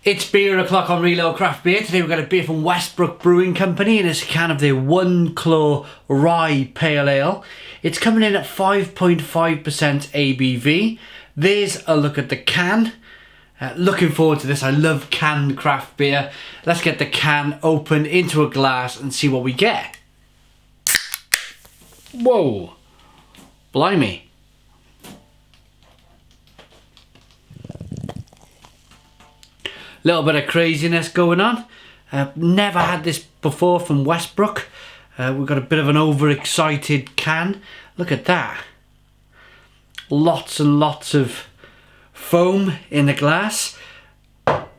It's beer o'clock on Real Craft Beer. Today we've got a beer from Westbrook Brewing Company and it's a can of their One Claw Rye Pale Ale. It's coming in at 5.5% ABV. There's a look at the can. Looking forward to this. I love canned craft beer. Let's get the can open into a glass and see what we get. Whoa, blimey. Little bit of craziness going on. Never had this before from Westbrook. We've got a bit of an overexcited can. Look at that. Lots and lots of foam in the glass.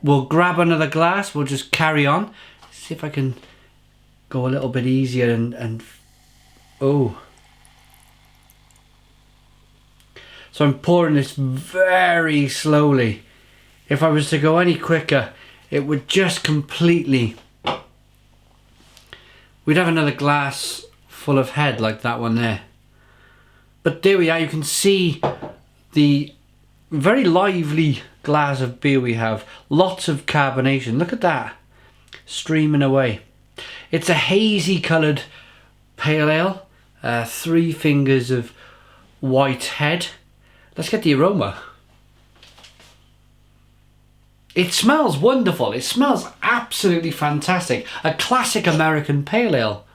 We'll grab another glass. We'll just carry on. See if I can go a little bit easier and oh. So I'm pouring this very slowly. If I was to go any quicker, it would just completely... We'd have another glass full of head like that one there. But there we are, you can see the very lively glass of beer we have. Lots of carbonation, look at that, streaming away. It's a hazy coloured pale ale, 3 fingers of white head. Let's get the aroma. It smells wonderful. It smells absolutely fantastic. A classic American pale ale.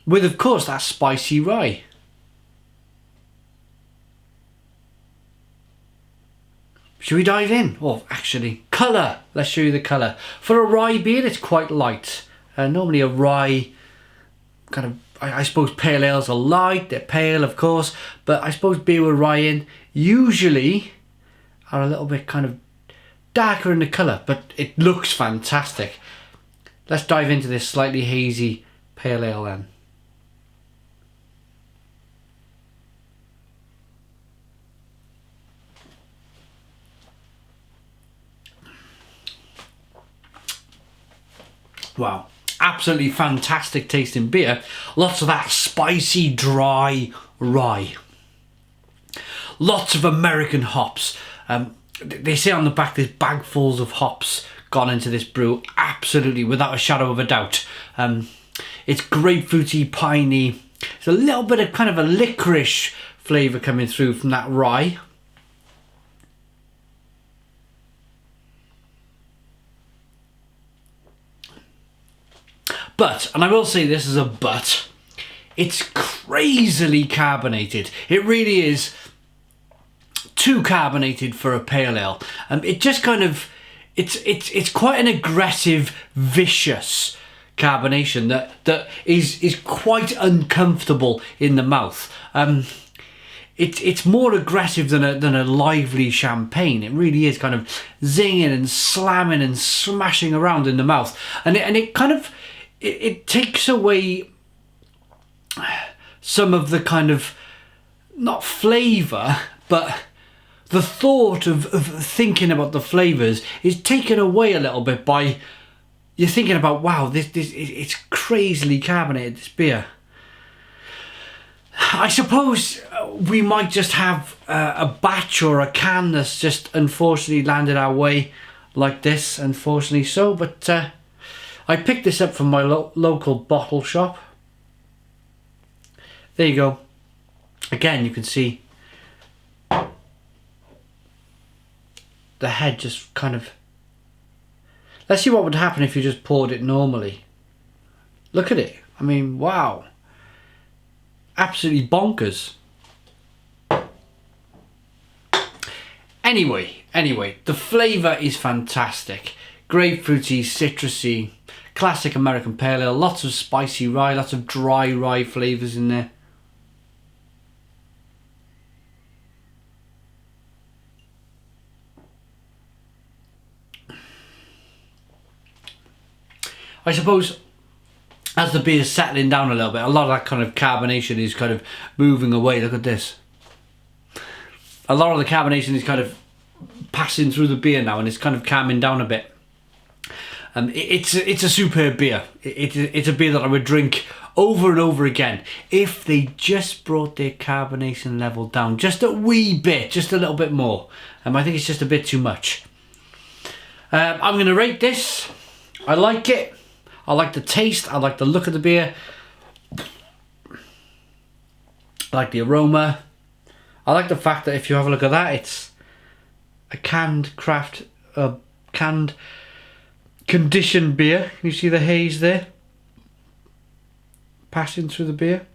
With, of course, that spicy rye. Should we dive in? Well, actually, colour. Let's show you the colour. For a rye beer, it's quite light. Normally a rye kind of, I suppose pale ales are light. They're pale, of course. But I suppose beer with rye in usually are a little bit kind of darker in the colour, but it looks fantastic. Let's dive into this slightly hazy pale ale then. Wow, absolutely fantastic tasting beer. Lots of that spicy, dry rye. Lots of American hops. They say on the back there's bagfuls of hops gone into this brew, absolutely, without a shadow of a doubt. It's grapefruity, piney. There's a little bit of kind of a licorice flavour coming through from that rye. But, and I will say this is a but, it's crazily carbonated. It really is too carbonated for a pale ale. It just kind of, it's quite an aggressive, vicious carbonation that is quite uncomfortable in the mouth. It's more aggressive than a lively champagne. It really is kind of zinging and slamming and smashing around in the mouth, and it kind of it takes away some of the kind of, not flavour, but the thought of thinking about the flavours is taken away a little bit by you're thinking about, wow, it's crazily carbonated, this beer. I suppose we might just have a batch or a can that's just unfortunately landed our way like this, unfortunately so, but I picked this up from my local bottle shop. There you go. Again, you can see the head just kind of... Let's see what would happen if you just poured it normally. Look at it. I mean, wow. Absolutely bonkers. Anyway, the flavour is fantastic. Grapefruity, citrusy, classic American pale ale. Lots of spicy rye, lots of dry rye flavours in there. I suppose as the beer's settling down a little bit, a lot of that kind of carbonation is kind of moving away. Look at this. A lot of the carbonation is kind of passing through the beer now and it's kind of calming down a bit. It's a superb beer. It's a beer that I would drink over and over again if they just brought their carbonation level down just a wee bit, just a little bit more. I think it's just a bit too much. I'm going to rate this. I like it. I like the taste. I like the look of the beer. I like the aroma. I like the fact that if you have a look at that, it's a canned conditioned beer. You see the haze there passing through the beer.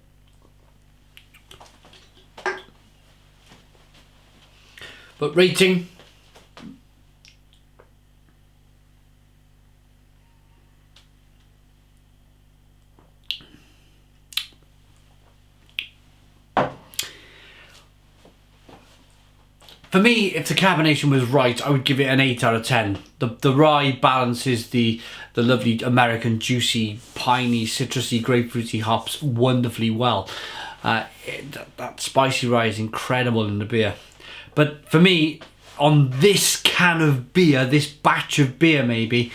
But rating, for me, if the carbonation was right, I would give it an 8 out of 10. The rye balances the lovely American juicy, piney, citrusy, grapefruity hops wonderfully well. That spicy rye is incredible in the beer. But for me, on this can of beer, this batch of beer maybe,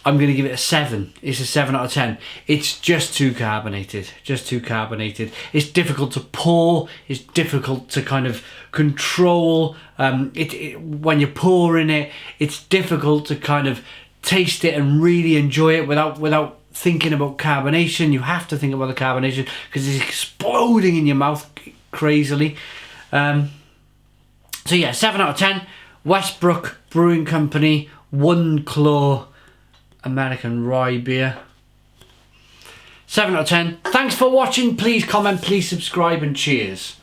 I'm going to give it a 7. It's a 7 out of 10. It's just too carbonated. Just too carbonated. It's difficult to pour. It's difficult to kind of control. When you're pouring it, it's difficult to kind of taste it and really enjoy it without thinking about carbonation. You have to think about the carbonation because it's exploding in your mouth crazily. So yeah, 7 out of 10. Westbrook Brewing Company, One Claw American Rye Beer. 7 out of 10. Thanks for watching. Please comment, please subscribe, and cheers.